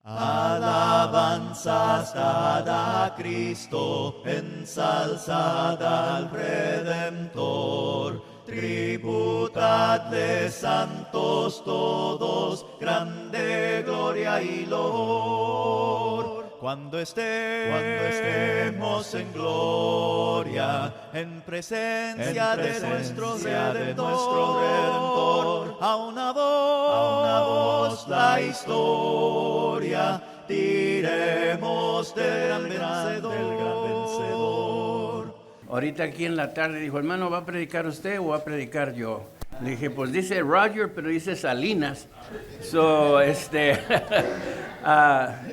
Alabanzas dad a Cristo, ensalzad al Redentor. Tributadle santos todos, grande gloria y loor. Cuando estemos en gloria, en presencia de nuestro Redentor, a una voz la historia diremos del gran vencedor. Ahorita aquí en la tarde dijo, hermano, ¿va a predicar usted o va a predicar yo? Le dije, pues dice Roger, pero dice Salinas.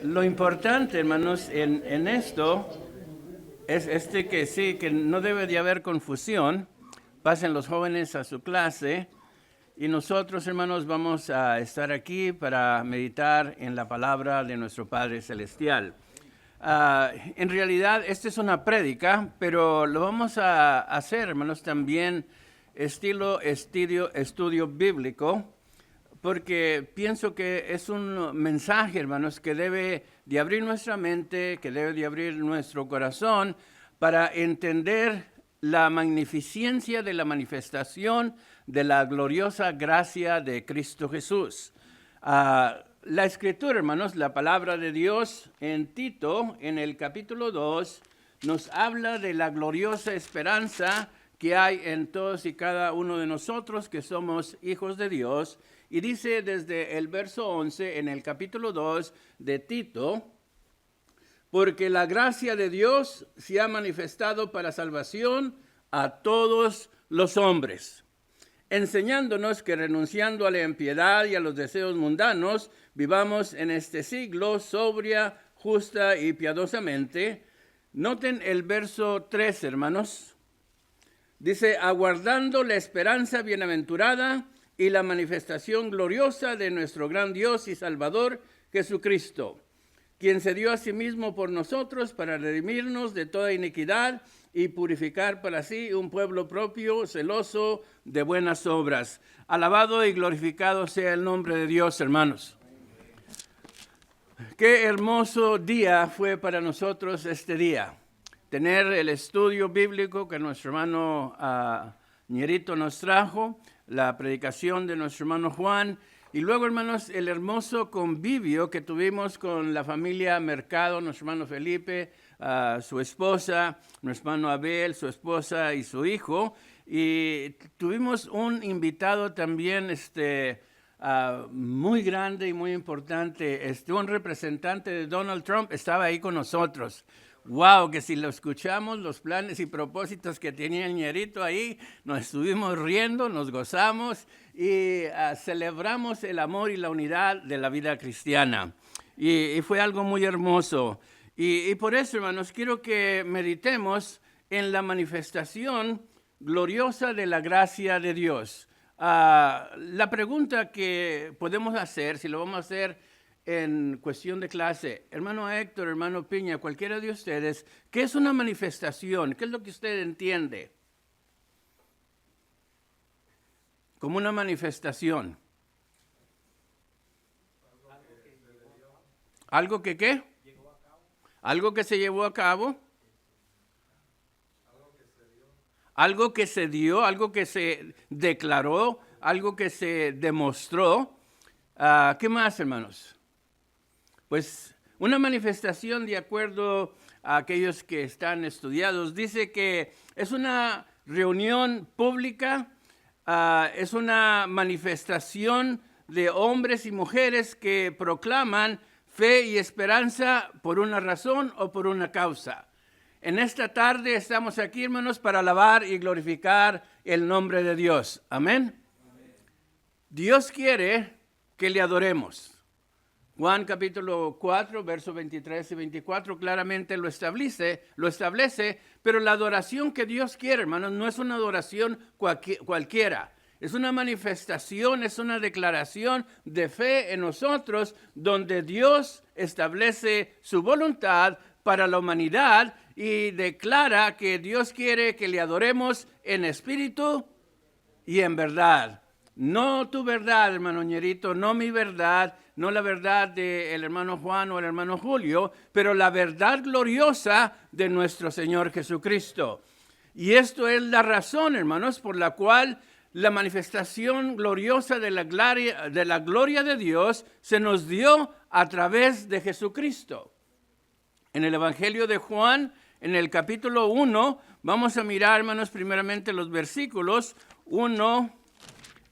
Lo importante, hermanos, en esto es que no debe de haber confusión. Pasen los jóvenes a su clase y nosotros, hermanos, vamos a estar aquí para meditar en la palabra de nuestro Padre Celestial. En realidad, esta es una prédica, pero lo vamos a hacer, hermanos, también estilo estudio bíblico, porque pienso que es un mensaje, hermanos, que debe de abrir nuestra mente, que debe de abrir nuestro corazón para entender la magnificencia de la manifestación de la gloriosa gracia de Cristo Jesús. La Escritura, hermanos, la palabra de Dios en Tito, en el capítulo 2, nos habla de la gloriosa esperanza que hay en todos y cada uno de nosotros que somos hijos de Dios. Y dice desde el verso 11 en el capítulo 2 de Tito, porque la gracia de Dios se ha manifestado para salvación a todos los hombres, enseñándonos que renunciando a la impiedad y a los deseos mundanos, vivamos en este siglo sobria, justa y piadosamente. Noten el verso 3, hermanos. Dice, aguardando la esperanza bienaventurada y la manifestación gloriosa de nuestro gran Dios y Salvador, Jesucristo, quien se dio a sí mismo por nosotros para redimirnos de toda iniquidad y purificar para sí un pueblo propio, celoso de buenas obras. Alabado y glorificado sea el nombre de Dios, hermanos. Qué hermoso día fue para nosotros este día. Tener el estudio bíblico que nuestro hermano Ñerito nos trajo, la predicación de nuestro hermano Juan, y luego, hermanos, el hermoso convivio que tuvimos con la familia Mercado, nuestro hermano Felipe, su esposa, nuestro hermano Abel, su esposa y su hijo. Y tuvimos un invitado también muy grande y muy importante, un representante de Donald Trump estaba ahí con nosotros. Wow, que si lo escuchamos, los planes y propósitos que tenía el Ñerito ahí, nos estuvimos riendo, nos gozamos y celebramos el amor y la unidad de la vida cristiana. Y fue algo muy hermoso. Y por eso, hermanos, quiero que meditemos en la manifestación gloriosa de la gracia de Dios. La pregunta que podemos hacer, si lo vamos a hacer en cuestión de clase, hermano Héctor, hermano Piña, cualquiera de ustedes, ¿qué es una manifestación? ¿Qué es lo que usted entiende como una manifestación? ¿Algo que qué? ¿Algo que se llevó a cabo? Algo que se dio, algo que se declaró, algo que se demostró. ¿Qué más, hermanos? Pues una manifestación, de acuerdo a aquellos que están estudiados, dice que es una reunión pública, es una manifestación de hombres y mujeres que proclaman fe y esperanza por una razón o por una causa. En esta tarde estamos aquí, hermanos, para alabar y glorificar el nombre de Dios. Amén. Dios quiere que le adoremos. Juan capítulo 4, versos 23 y 24 claramente lo establece, pero la adoración que Dios quiere, hermanos, no es una adoración cualquiera. Es una manifestación, es una declaración de fe en nosotros, donde Dios establece su voluntad para la humanidad y declara que Dios quiere que le adoremos en espíritu y en verdad. No tu verdad, hermano Ñerito, no mi verdad, no la verdad del hermano Juan o el hermano Julio, pero la verdad gloriosa de nuestro Señor Jesucristo. Y esto es la razón, hermanos, por la cual la manifestación gloriosa de la gloria de Dios se nos dio a través de Jesucristo. En el Evangelio de Juan, en el capítulo 1, vamos a mirar, hermanos, primeramente los versículos 1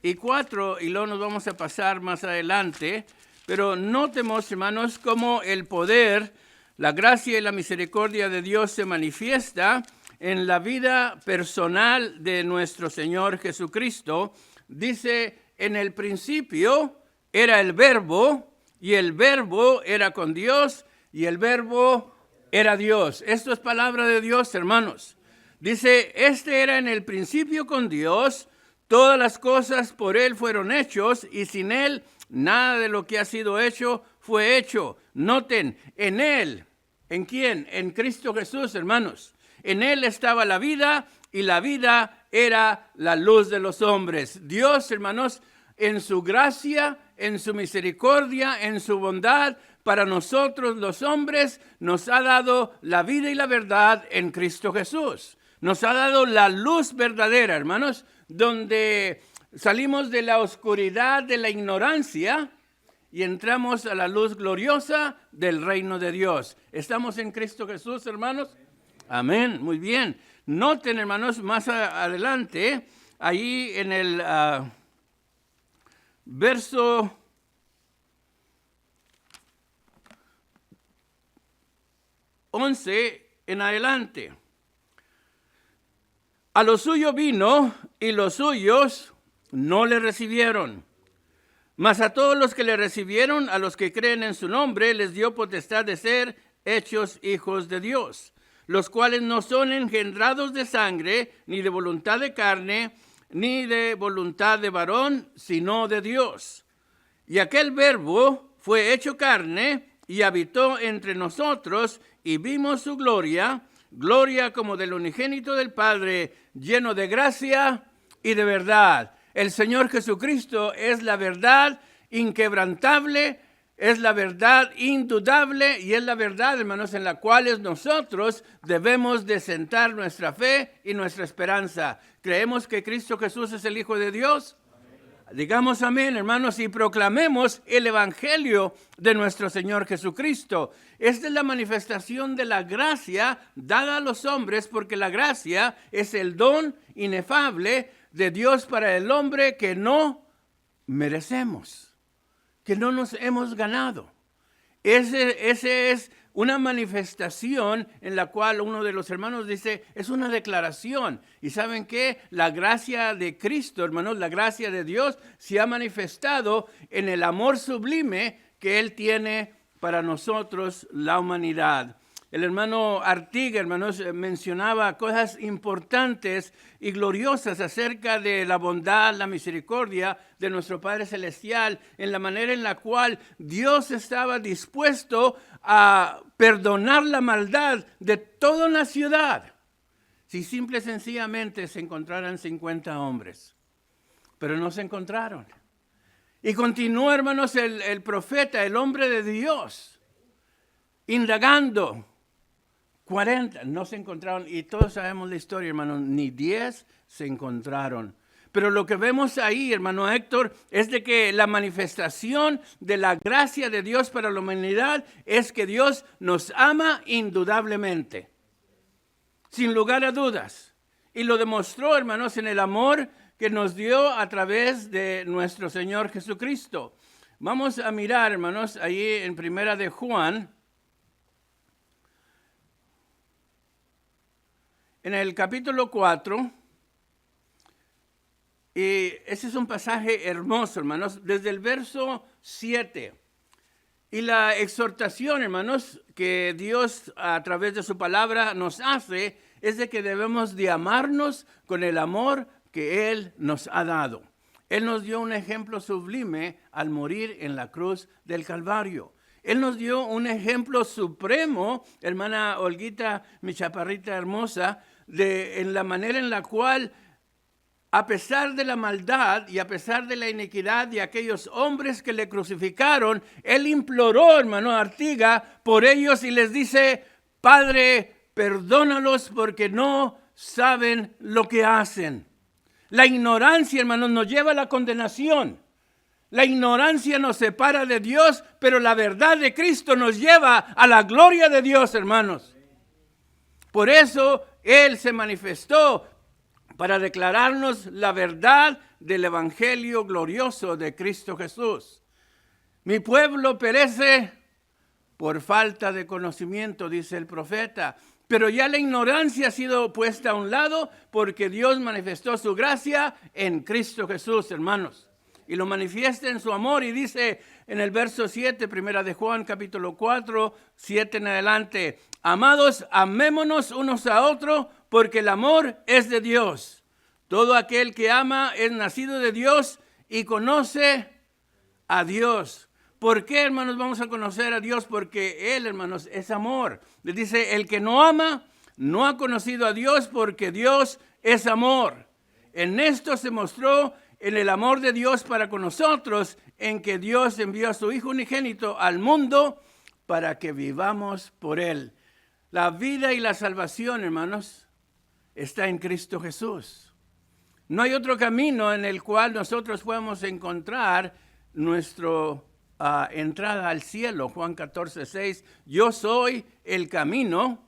y 4, y luego nos vamos a pasar más adelante. Pero notemos, hermanos, cómo el poder, la gracia y la misericordia de Dios se manifiesta en la vida personal de nuestro Señor Jesucristo. Dice, en el principio era el Verbo, y el Verbo era con Dios, y el Verbo era Dios. Esto es palabra de Dios, hermanos. Dice, este era en el principio con Dios, todas las cosas por Él fueron hechos, y sin Él nada de lo que ha sido hecho fue hecho. Noten, en Él, ¿en quién? En Cristo Jesús, hermanos. En Él estaba la vida, y la vida era la luz de los hombres. Dios, hermanos, en su gracia, en su misericordia, en su bondad, para nosotros los hombres, nos ha dado la vida y la verdad en Cristo Jesús. Nos ha dado la luz verdadera, hermanos, donde salimos de la oscuridad de la ignorancia y entramos a la luz gloriosa del reino de Dios. ¿Estamos en Cristo Jesús, hermanos? Amén, muy bien. Noten, hermanos, más adelante, ahí en el verso 11 en adelante. A lo suyo vino, y los suyos no le recibieron. Mas a todos los que le recibieron, a los que creen en su nombre, les dio potestad de ser hechos hijos de Dios, los cuales no son engendrados de sangre, ni de voluntad de carne, ni de voluntad de varón, sino de Dios. Y aquel Verbo fue hecho carne, y habitó entre nosotros, y vimos su gloria, gloria como del unigénito del Padre, lleno de gracia y de verdad. El Señor Jesucristo es la verdad inquebrantable, es la verdad indudable, y es la verdad, hermanos, en la cual nosotros debemos de sentar nuestra fe y nuestra esperanza. ¿Creemos que Cristo Jesús es el Hijo de Dios? Digamos amén, hermanos, y proclamemos el evangelio de nuestro Señor Jesucristo. Esta es la manifestación de la gracia dada a los hombres, porque la gracia es el don inefable de Dios para el hombre que no merecemos, que no nos hemos ganado. Ese es una manifestación en la cual uno de los hermanos dice, es una declaración. ¿Y saben qué? La gracia de Cristo, hermanos, la gracia de Dios se ha manifestado en el amor sublime que Él tiene para nosotros, la humanidad. El hermano Artiga, hermanos, mencionaba cosas importantes y gloriosas acerca de la bondad, la misericordia de nuestro Padre Celestial, en la manera en la cual Dios estaba dispuesto a perdonar la maldad de toda una ciudad, si simple y sencillamente se encontraran 50 hombres. Pero no se encontraron. Y continuó, hermanos, el profeta, el hombre de Dios, indagando. 40 no se encontraron, y todos sabemos la historia, hermano, ni 10 se encontraron. Pero lo que vemos ahí, hermano Héctor, es de que la manifestación de la gracia de Dios para la humanidad es que Dios nos ama indudablemente, sin lugar a dudas. Y lo demostró, hermanos, en el amor que nos dio a través de nuestro Señor Jesucristo. Vamos a mirar, hermanos, ahí en Primera de Juan, en el capítulo 4, y ese es un pasaje hermoso, hermanos, desde el verso 7. Y la exhortación, hermanos, que Dios a través de su palabra nos hace, es de que debemos de amarnos con el amor que Él nos ha dado. Él nos dio un ejemplo sublime al morir en la cruz del Calvario. Él nos dio un ejemplo supremo, hermana Olguita, mi chaparrita hermosa, en la manera en la cual a pesar de la maldad y a pesar de la iniquidad de aquellos hombres que le crucificaron, él imploró, hermano Artiga, por ellos y les dice, Padre, perdónalos porque no saben lo que hacen. La ignorancia, hermanos, nos lleva a la condenación. La ignorancia nos separa de Dios, pero la verdad de Cristo nos lleva a la gloria de Dios, hermanos. Por eso Él se manifestó para declararnos la verdad del evangelio glorioso de Cristo Jesús. Mi pueblo perece por falta de conocimiento, dice el profeta. Pero ya la ignorancia ha sido puesta a un lado porque Dios manifestó su gracia en Cristo Jesús, hermanos. Y lo manifiesta en su amor y dice en el verso 7, primera de Juan, capítulo 4, 7 en adelante. Amados, amémonos unos a otros porque el amor es de Dios. Todo aquel que ama es nacido de Dios y conoce a Dios. ¿Por qué, hermanos, vamos a conocer a Dios? Porque Él, hermanos, es amor. Les dice, el que no ama no ha conocido a Dios porque Dios es amor. En esto se mostró en el amor de Dios para con nosotros, en que Dios envió a su Hijo unigénito al mundo para que vivamos por Él. La vida y la salvación, hermanos, está en Cristo Jesús. No hay otro camino en el cual nosotros podamos encontrar nuestra entrada al cielo. Juan 14, 6. Yo soy el camino,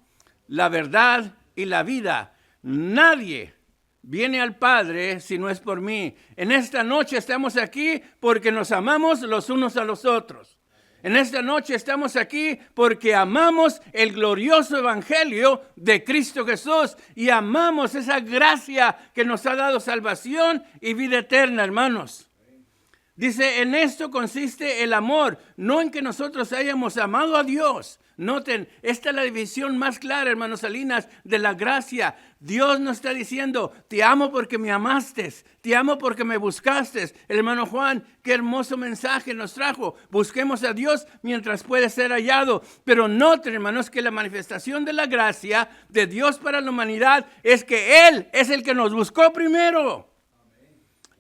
la verdad y la vida. Nadie viene al Padre si no es por mí. En esta noche estamos aquí porque nos amamos los unos a los otros. En esta noche estamos aquí porque amamos el glorioso evangelio de Cristo Jesús y amamos esa gracia que nos ha dado salvación y vida eterna, hermanos. Dice, en esto consiste el amor, no en que nosotros hayamos amado a Dios. Noten, esta es la división más clara, hermanos Salinas, de la gracia. Dios nos está diciendo, te amo porque me amaste, te amo porque me buscaste. El hermano Juan, qué hermoso mensaje nos trajo. Busquemos a Dios mientras puede ser hallado. Pero noten, hermanos, que la manifestación de la gracia de Dios para la humanidad es que Él es el que nos buscó primero.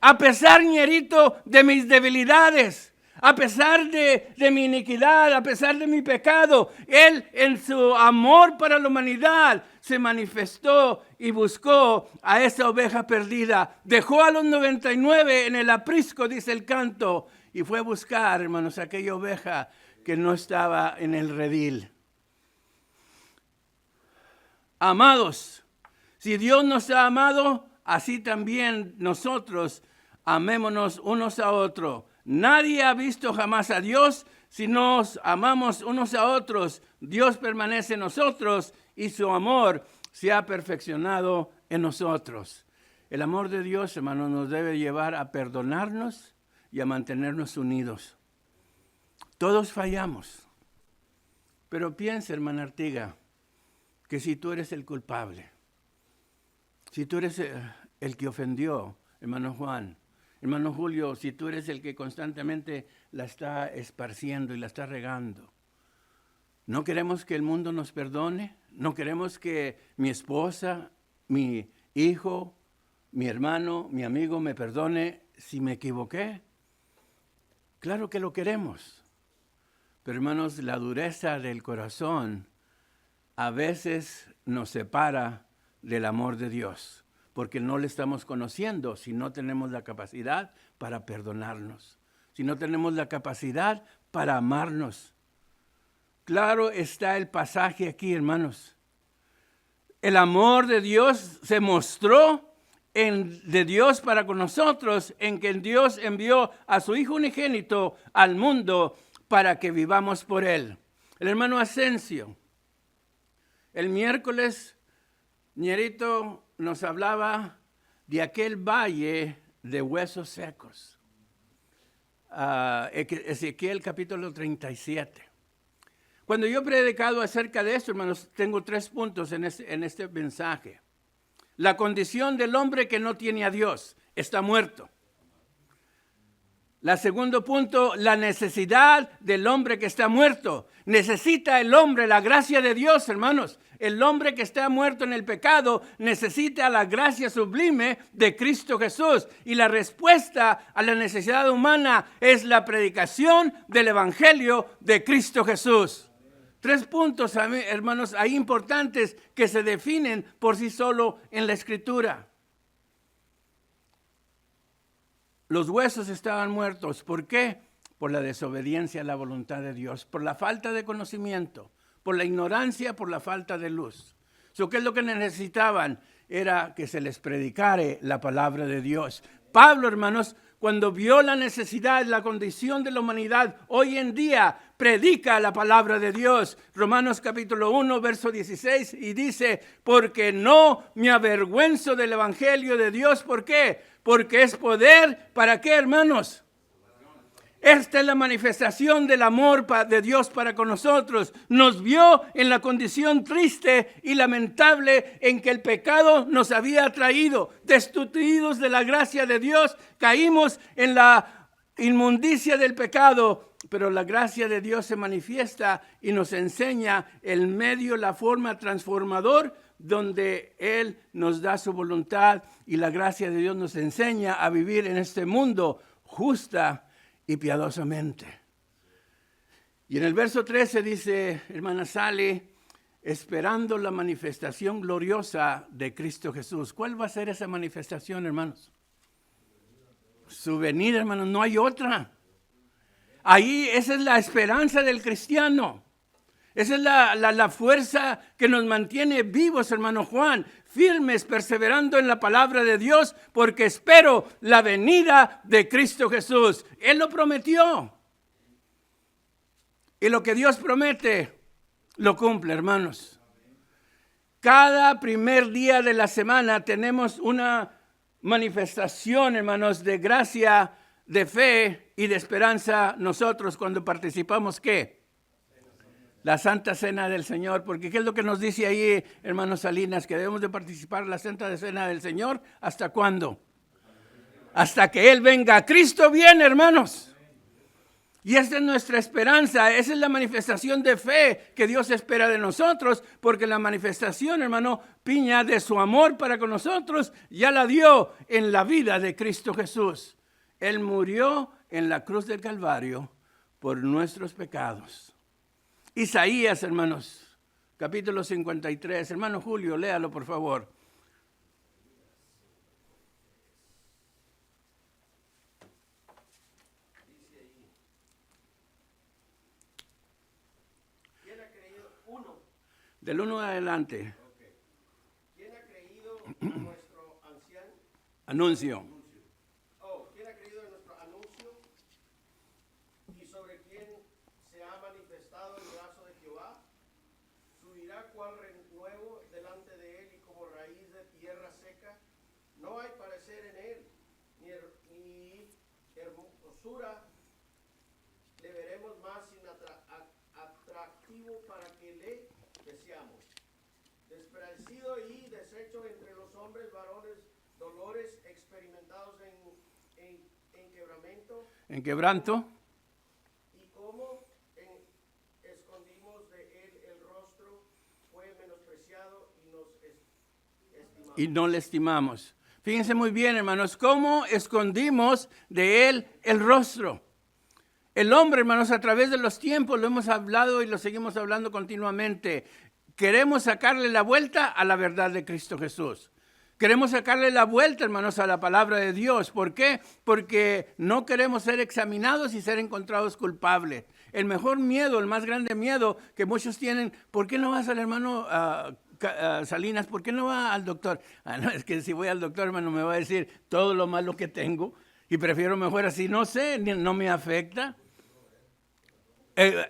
A pesar, ñerito, de mis debilidades, a pesar de mi iniquidad, a pesar de mi pecado, Él en su amor para la humanidad se manifestó y buscó a esa oveja perdida. Dejó a los 99 en el aprisco, dice el canto, y fue a buscar, hermanos, aquella oveja que no estaba en el redil. Amados, si Dios nos ha amado, así también nosotros amémonos unos a otros. Nadie ha visto jamás a Dios. Si nos amamos unos a otros, Dios permanece en nosotros y su amor se ha perfeccionado en nosotros. El amor de Dios, hermanos, nos debe llevar a perdonarnos y a mantenernos unidos. Todos fallamos. Pero piensa, hermana Artiga, que si tú eres el culpable, si tú eres el que ofendió, hermano Juan, hermano Julio, si tú eres el que constantemente la está esparciendo y la está regando, ¿no queremos que el mundo nos perdone? ¿No queremos que mi esposa, mi hijo, mi hermano, mi amigo me perdone si me equivoqué? Claro que lo queremos. Pero hermanos, la dureza del corazón a veces nos separa del amor de Dios, porque no le estamos conociendo si no tenemos la capacidad para perdonarnos, si no tenemos la capacidad para amarnos. Claro está el pasaje aquí, hermanos. El amor de Dios se mostró de Dios para con nosotros, en que Dios envió a su Hijo unigénito al mundo para que vivamos por Él. El hermano Asensio, el miércoles, ñerito, nos hablaba de aquel valle de huesos secos. Ezequiel capítulo 37. Cuando yo he predicado acerca de esto, hermanos, tengo 3 puntos en este mensaje. La condición del hombre que no tiene a Dios está muerto. La segundo punto, la necesidad del hombre que está muerto. Necesita el hombre la gracia de Dios, hermanos. El hombre que está muerto en el pecado necesita la gracia sublime de Cristo Jesús. Y la respuesta a la necesidad humana es la predicación del Evangelio de Cristo Jesús. 3 puntos, hermanos, ahí importantes que se definen por sí solo en la Escritura. Los huesos estaban muertos. ¿Por qué? Por la desobediencia a la voluntad de Dios, por la falta de conocimiento, por la ignorancia, por la falta de luz. ¿Qué es lo que necesitaban? Era que se les predicare la palabra de Dios. Pablo, hermanos, cuando vio la necesidad, la condición de la humanidad, hoy en día predica la palabra de Dios. Romanos capítulo 1, verso 16, y dice, porque no me avergüenzo del evangelio de Dios. ¿Por qué? Porque es poder, ¿para qué, hermanos? Esta es la manifestación del amor de Dios para con nosotros. Nos vio en la condición triste y lamentable en que el pecado nos había traído. Destituidos de la gracia de Dios, caímos en la inmundicia del pecado. Pero la gracia de Dios se manifiesta y nos enseña el medio, la forma transformador donde Él nos da su voluntad, y la gracia de Dios nos enseña a vivir en este mundo justa y piadosamente. Y en el verso 13 dice, hermana Sally, esperando la manifestación gloriosa de Cristo Jesús. ¿Cuál va a ser esa manifestación, hermanos? Su venida, hermanos, no hay otra. Ahí esa es la esperanza del cristiano. Esa es la fuerza que nos mantiene vivos, hermano Juan, firmes, perseverando en la palabra de Dios, porque espero la venida de Cristo Jesús. Él lo prometió. Y lo que Dios promete, lo cumple, hermanos. Cada primer día de la semana tenemos una manifestación, hermanos, de gracia, de fe y de esperanza nosotros cuando participamos, ¿qué? La Santa Cena del Señor, porque ¿qué es lo que nos dice ahí, hermanos Salinas? Que debemos de participar en la Santa Cena del Señor. ¿Hasta cuándo? Hasta que Él venga. Cristo viene, hermanos. Y esa es nuestra esperanza, esa es la manifestación de fe que Dios espera de nosotros, porque la manifestación, hermano, piña de su amor para con nosotros, ya la dio en la vida de Cristo Jesús. Él murió en la cruz del Calvario por nuestros pecados. Isaías, hermanos, capítulo 53. Hermano Julio, léalo por favor. ¿Quién ha creído? Del 1 adelante. Okay. ¿Quién ha creído en nuestro anciano? Anuncio. ¿Quién ha creído en nuestro anuncio? ¿Y sobre quién se ha manifestado el brazo de Jehová? Subirá cual renuevo delante de él y como raíz de tierra seca. No hay parecer en él, ni hermosura le veremos más sin atractivo para que le deseamos. Despreciado y deshecho entre los hombres, varones, dolores experimentados en quebranto. En quebranto. Y como escondimos de él el rostro, fue menospreciado y nos estimamos. Y no le estimamos. Fíjense muy bien, hermanos, cómo escondimos de él el rostro. El hombre, hermanos, a través de los tiempos lo hemos hablado y lo seguimos hablando continuamente. Queremos sacarle la vuelta a la verdad de Cristo Jesús. Queremos sacarle la vuelta, hermanos, a la palabra de Dios. ¿Por qué? Porque no queremos ser examinados y ser encontrados culpables. El mejor miedo, el más grande miedo que muchos tienen, ¿por qué no vas al hermano Salinas? ¿Por qué no va al doctor? No, es que si voy al doctor, hermano, me va a decir todo lo malo que tengo y prefiero mejor así. No sé, no me afecta.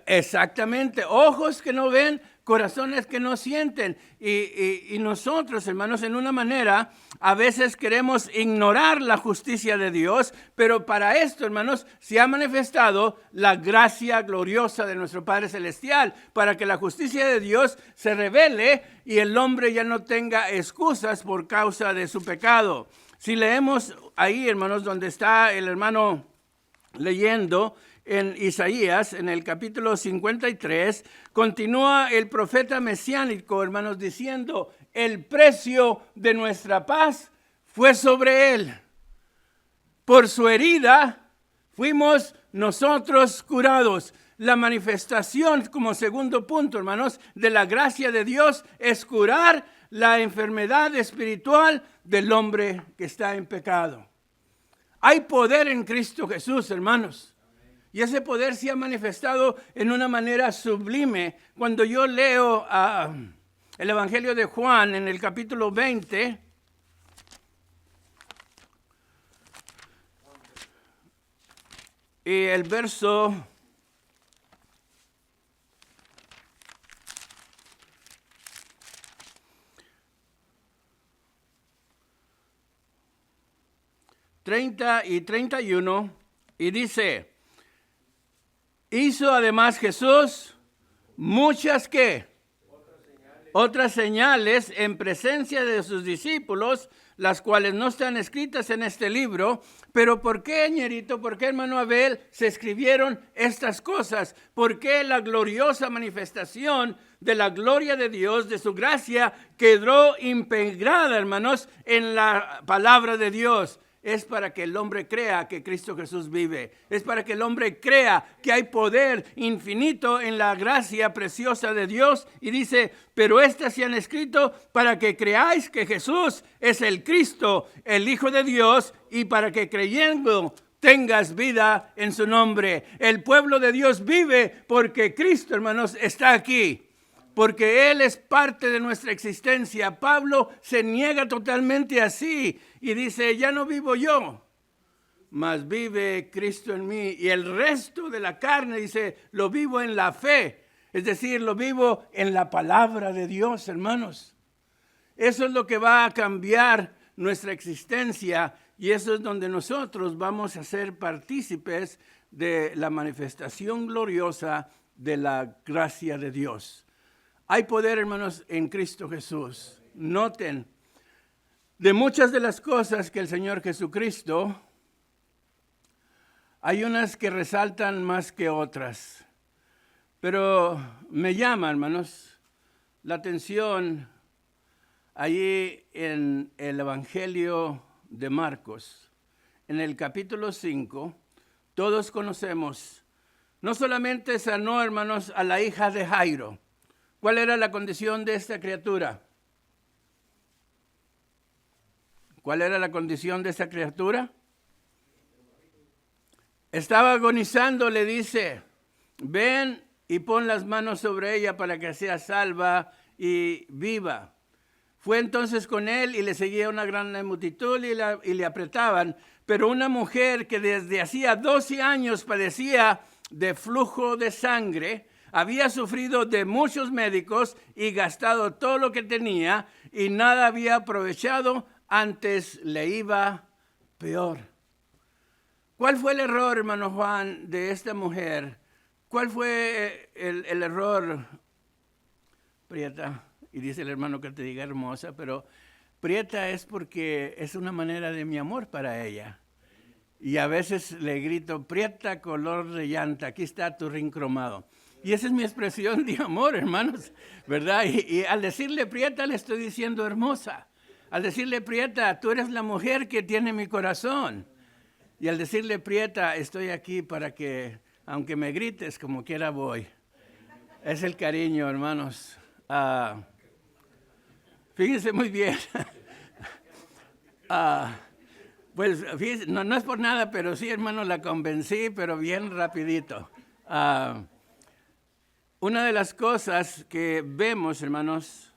Exactamente, ojos que no ven, corazones que no sienten. Y nosotros, hermanos, en una manera, a veces queremos ignorar la justicia de Dios, pero para esto, hermanos, se ha manifestado la gracia gloriosa de nuestro Padre Celestial, para que la justicia de Dios se revele y el hombre ya no tenga excusas por causa de su pecado. Si leemos ahí, hermanos, donde está el hermano leyendo en Isaías, en el capítulo 53, continúa el profeta mesiánico, hermanos, diciendo, el precio de nuestra paz fue sobre él. Por su herida fuimos nosotros curados. La manifestación, como segundo punto, hermanos, de la gracia de Dios es curar la enfermedad espiritual del hombre que está en pecado. Hay poder en Cristo Jesús, hermanos. Y ese poder se ha manifestado en una manera sublime. Cuando yo leo el Evangelio de Juan en el capítulo 20, y el verso 30 y 31, y dice, hizo además Jesús muchas ¿qué? Otras señales en presencia de sus discípulos, las cuales no están escritas en este libro. Pero ¿por qué, ñerito? ¿Por qué, hermano Abel, se escribieron estas cosas? ¿Por qué la gloriosa manifestación de la gloria de Dios, de su gracia, quedó impregnada, hermanos, en la palabra de Dios? Es para que el hombre crea que Cristo Jesús vive. Es para que el hombre crea que hay poder infinito en la gracia preciosa de Dios. Y dice, pero estas se han escrito para que creáis que Jesús es el Cristo, el Hijo de Dios, y para que creyendo tengas vida en su nombre. El pueblo de Dios vive porque Cristo, hermanos, está aquí. Porque Él es parte de nuestra existencia. Pablo se niega totalmente así y dice, ya no vivo yo, mas vive Cristo en mí. Y el resto de la carne, dice, lo vivo en la fe. Es decir, lo vivo en la palabra de Dios, hermanos. Eso es lo que va a cambiar nuestra existencia y eso es donde nosotros vamos a ser partícipes de la manifestación gloriosa de la gracia de Dios. Hay poder, hermanos, en Cristo Jesús. Noten, de muchas de las cosas que el Señor Jesucristo, hay unas que resaltan más que otras. Pero me llama, hermanos, la atención allí en el Evangelio de Marcos, en el capítulo 5, todos conocemos, no solamente sanó, hermanos, a la hija de Jairo. ¿Cuál era la condición de esta criatura? ¿Cuál era la condición de esta criatura? Estaba agonizando, le dice, ven y pon las manos sobre ella para que sea salva y viva. Fue entonces con él y le seguía una gran multitud y le apretaban. Pero una mujer que desde hacía 12 años padecía de flujo de sangre, había sufrido de muchos médicos y gastado todo lo que tenía y nada había aprovechado, antes le iba peor. ¿Cuál fue el error, hermano Juan, de esta mujer? ¿Cuál fue el error, Prieta? Y dice el hermano que te diga hermosa, pero Prieta es porque es una manera de mi amor para ella. Y a veces le grito, Prieta color de llanta, aquí está tu rin cromado. Y esa es mi expresión de amor, hermanos, ¿verdad? Y al decirle Prieta le estoy diciendo hermosa. Al decirle Prieta, tú eres la mujer que tiene mi corazón. Y al decirle Prieta, estoy aquí para que, aunque me grites, como quiera voy. Es el cariño, hermanos. Fíjense muy bien. Pues fíjense, no es por nada, pero sí, hermano, la convencí, pero bien rapidito. Una de las cosas que vemos, hermanos,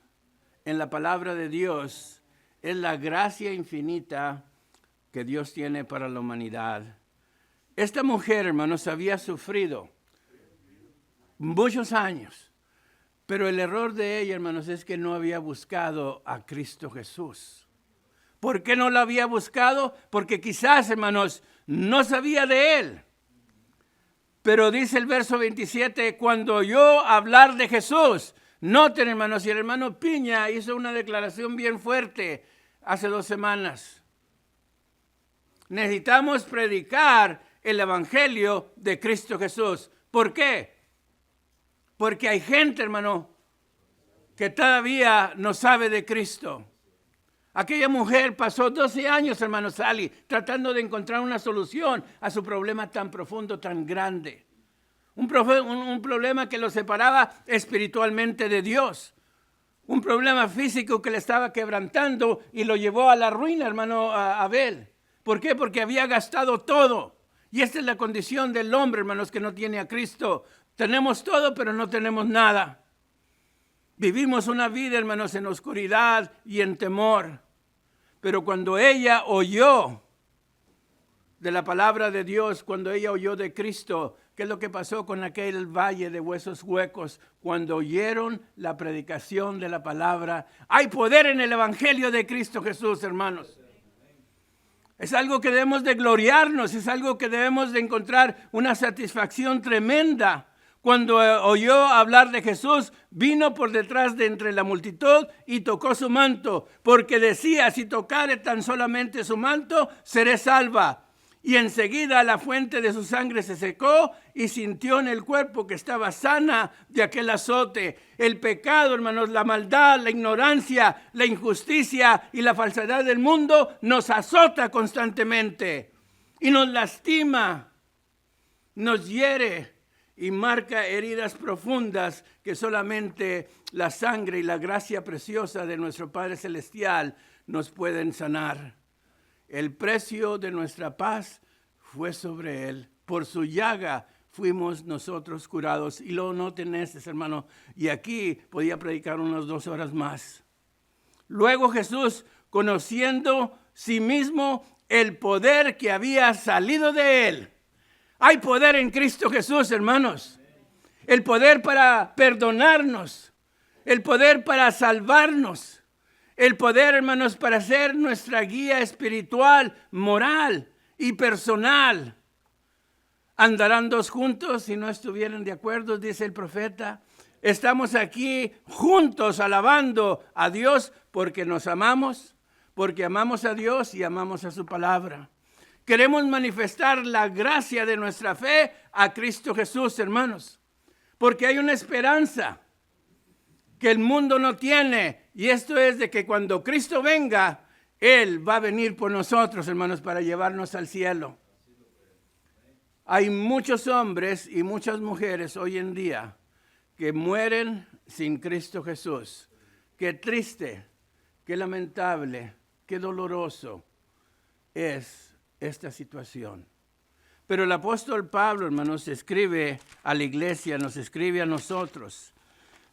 en la palabra de Dios es la gracia infinita que Dios tiene para la humanidad. Esta mujer, hermanos, había sufrido muchos años, pero el error de ella, hermanos, es que no había buscado a Cristo Jesús. ¿Por qué no lo había buscado? Porque quizás, hermanos, no sabía de Él. Pero dice el verso 27, cuando oyó hablar de Jesús, noten, hermanos, y el hermano Piña hizo una declaración bien fuerte hace 2 semanas. Necesitamos predicar el evangelio de Cristo Jesús. ¿Por qué? Porque hay gente, hermano, que todavía no sabe de Cristo. Aquella mujer pasó 12 años, hermano Sally, tratando de encontrar una solución a su problema tan profundo, tan grande. Un problema que lo separaba espiritualmente de Dios. Un problema físico que le estaba quebrantando y lo llevó a la ruina, hermano Abel. ¿Por qué? Porque había gastado todo. Y esta es la condición del hombre, hermanos, que no tiene a Cristo. Tenemos todo, pero no tenemos nada. Vivimos una vida, hermanos, en oscuridad y en temor. Pero cuando ella oyó de la palabra de Dios, cuando ella oyó de Cristo, ¿qué es lo que pasó con aquel valle de huesos huecos? Cuando oyeron la predicación de la palabra. Hay poder en el evangelio de Cristo Jesús, hermanos. Es algo que debemos de gloriarnos, es algo que debemos de encontrar una satisfacción tremenda. Cuando oyó hablar de Jesús, vino por detrás de entre la multitud y tocó su manto, porque decía, si tocare tan solamente su manto, seré salva. Y enseguida la fuente de su sangre se secó y sintió en el cuerpo que estaba sana de aquel azote. El pecado, hermanos, la maldad, la ignorancia, la injusticia y la falsedad del mundo nos azota constantemente y nos lastima, nos hiere y marca heridas profundas que solamente la sangre y la gracia preciosa de nuestro Padre Celestial nos pueden sanar. El precio de nuestra paz fue sobre él. Por su llaga fuimos nosotros curados. Y lo noten hermano. Y aquí podía predicar unas 2 horas más. Luego Jesús, conociendo sí mismo el poder que había salido de él. Hay poder en Cristo Jesús, hermanos. El poder para perdonarnos. El poder para salvarnos. El poder, hermanos, para ser nuestra guía espiritual, moral y personal. Andarán 2 juntos si no estuvieran de acuerdo, dice el profeta. Estamos aquí juntos alabando a Dios porque nos amamos, porque amamos a Dios y amamos a su palabra. Queremos manifestar la gracia de nuestra fe a Cristo Jesús, hermanos, porque hay una esperanza que el mundo no tiene, y esto es de que cuando Cristo venga, Él va a venir por nosotros, hermanos, para llevarnos al cielo. Hay muchos hombres y muchas mujeres hoy en día que mueren sin Cristo Jesús. Qué triste, qué lamentable, qué doloroso es esta situación. Pero el apóstol Pablo, hermanos, escribe a la iglesia, nos escribe a nosotros.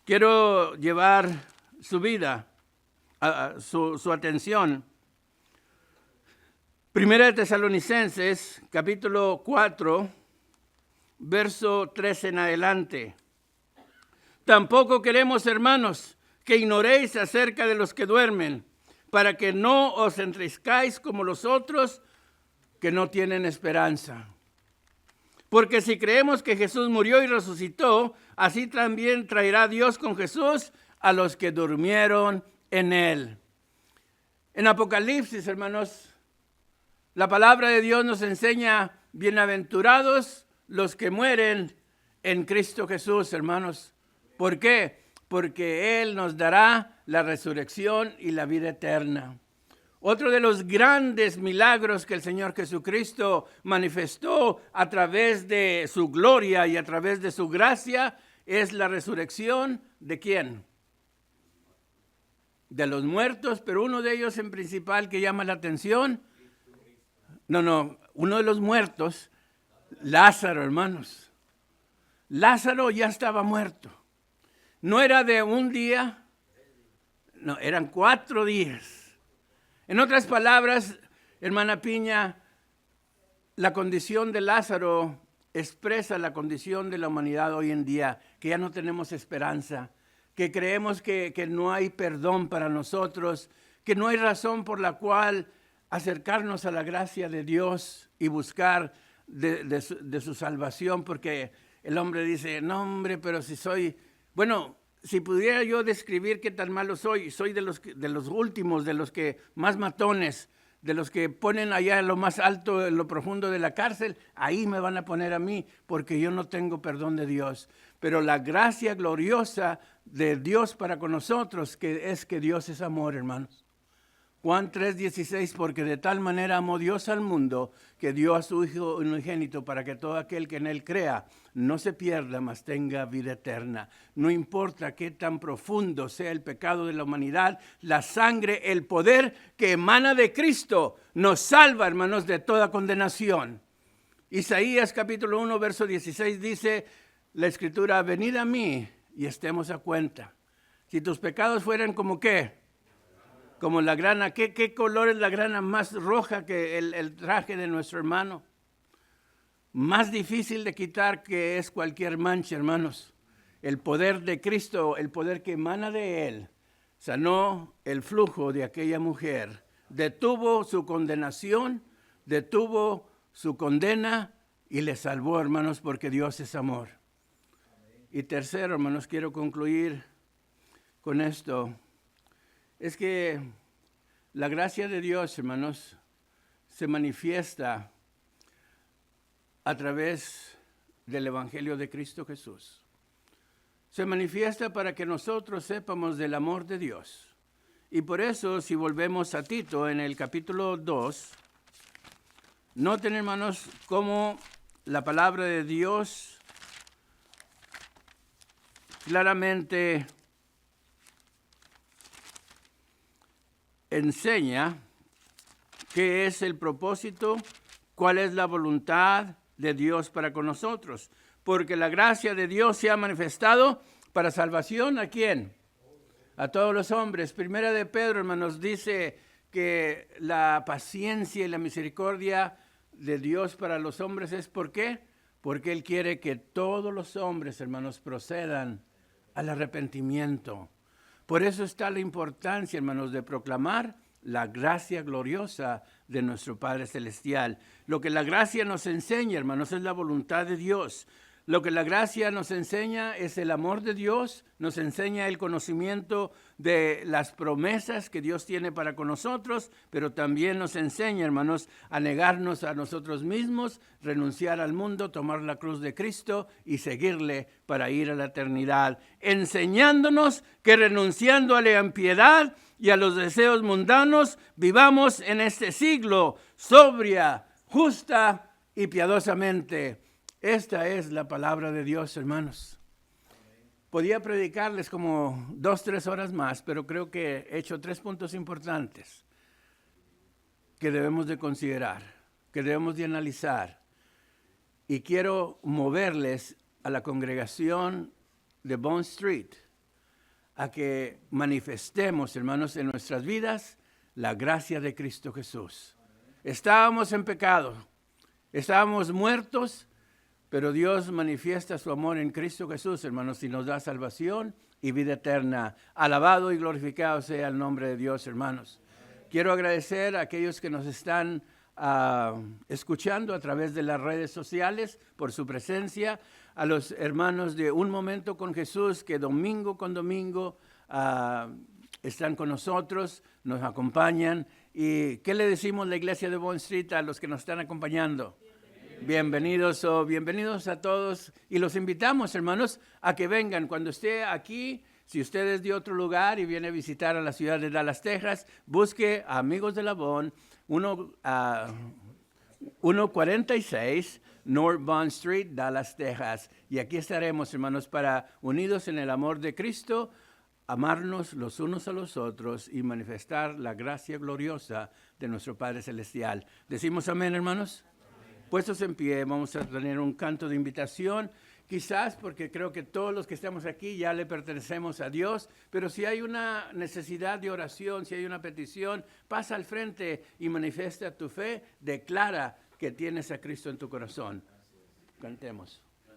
Quiero llevar su vida, su atención. Primera de Tesalonicenses, capítulo 4, verso 3 en adelante. Tampoco queremos, hermanos, que ignoréis acerca de los que duermen, para que no os entristezcáis como los otros que no tienen esperanza. Porque si creemos que Jesús murió y resucitó, así también traerá Dios con Jesús a los que durmieron en él. En Apocalipsis, hermanos, la palabra de Dios nos enseña, bienaventurados los que mueren en Cristo Jesús, hermanos. ¿Por qué? Porque Él nos dará la resurrección y la vida eterna. Otro de los grandes milagros que el Señor Jesucristo manifestó a través de su gloria y a través de su gracia es la resurrección ¿de quién? De los muertos, pero uno de ellos en principal que llama la atención. Uno de los muertos, Lázaro, hermanos. Lázaro ya estaba muerto. No era de un día, no, eran 4 días. En otras palabras, hermana Piña, la condición de Lázaro expresa la condición de la humanidad hoy en día, que ya no tenemos esperanza, que creemos que no hay perdón para nosotros, que no hay razón por la cual acercarnos a la gracia de Dios y buscar de su salvación, porque el hombre dice, no hombre, pero si soy, si pudiera yo describir qué tan malo soy de los últimos, de los que más matones, de los que ponen allá en lo más alto, en lo profundo de la cárcel, ahí me van a poner a mí, porque yo no tengo perdón de Dios. Pero la gracia gloriosa de Dios para con nosotros, que es que Dios es amor, hermanos. Juan 3:16, porque de tal manera amó Dios al mundo, que dio a su Hijo unigénito para que todo aquel que en Él crea no se pierda, mas tenga vida eterna. No importa qué tan profundo sea el pecado de la humanidad, la sangre, el poder que emana de Cristo nos salva, hermanos, de toda condenación. Isaías capítulo 1, verso 16 dice la Escritura, venid a mí y estemos a cuenta. Si tus pecados fueran como ¿qué? Como la grana. ¿Qué color es la grana? Más roja que el traje de nuestro hermano. Más difícil de quitar que es cualquier mancha, hermanos. El poder de Cristo, el poder que emana de Él, sanó el flujo de aquella mujer. Detuvo su condenación, detuvo su condena y le salvó, hermanos, porque Dios es amor. Y tercero, hermanos, quiero concluir con esto. Es que la gracia de Dios, hermanos, se manifiesta a través del Evangelio de Cristo Jesús. Se manifiesta para que nosotros sepamos del amor de Dios. Y por eso, si volvemos a Tito en el capítulo 2, noten, hermanos, cómo la palabra de Dios claramente enseña qué es el propósito, cuál es la voluntad de Dios para con nosotros. Porque la gracia de Dios se ha manifestado para salvación, ¿a quién? A todos los hombres. Primera de Pedro, hermanos, dice que la paciencia y la misericordia de Dios para los hombres es ¿por qué? Porque Él quiere que todos los hombres, hermanos, procedan al arrepentimiento. Por eso está la importancia, hermanos, de proclamar la gracia gloriosa de nuestro Padre Celestial. Lo que la gracia nos enseña, hermanos, es la voluntad de Dios. Lo que la gracia nos enseña es el amor de Dios, nos enseña el conocimiento de las promesas que Dios tiene para con nosotros, pero también nos enseña, hermanos, a negarnos a nosotros mismos, renunciar al mundo, tomar la cruz de Cristo y seguirle para ir a la eternidad, enseñándonos que renunciando a la impiedad y a los deseos mundanos, vivamos en este siglo sobria, justa y piadosamente. Esta es la palabra de Dios, hermanos. Podía predicarles como 2-3 horas más, pero creo que he hecho 3 puntos importantes que debemos de considerar, que debemos de analizar. Y quiero moverles a la congregación de Bond Street a que manifestemos, hermanos, en nuestras vidas la gracia de Cristo Jesús. Estábamos en pecado, estábamos muertos, pero Dios manifiesta su amor en Cristo Jesús, hermanos, y nos da salvación y vida eterna. Alabado y glorificado sea el nombre de Dios, hermanos. Quiero agradecer a aquellos que nos están escuchando a través de las redes sociales por su presencia, a los hermanos de Un Momento con Jesús que domingo con domingo están con nosotros, nos acompañan. ¿Y qué le decimos la iglesia de Bond Street a los que nos están acompañando? Bienvenidos o bienvenidos a todos y los invitamos, hermanos, a que vengan cuando esté aquí. Si usted es de otro lugar y viene a visitar a la ciudad de Dallas, Texas, busque a Amigos de la Bond, 146 North Bond Street, Dallas, Texas. Y aquí estaremos, hermanos, para unidos en el amor de Cristo, amarnos los unos a los otros y manifestar la gracia gloriosa de nuestro Padre Celestial. ¿Decimos amén, hermanos? Puestos en pie, vamos a tener un canto de invitación, quizás porque creo que todos los que estamos aquí ya le pertenecemos a Dios, pero si hay una necesidad de oración, si hay una petición, pasa al frente y manifiesta tu fe, declara que tienes a Cristo en tu corazón. Cantemos.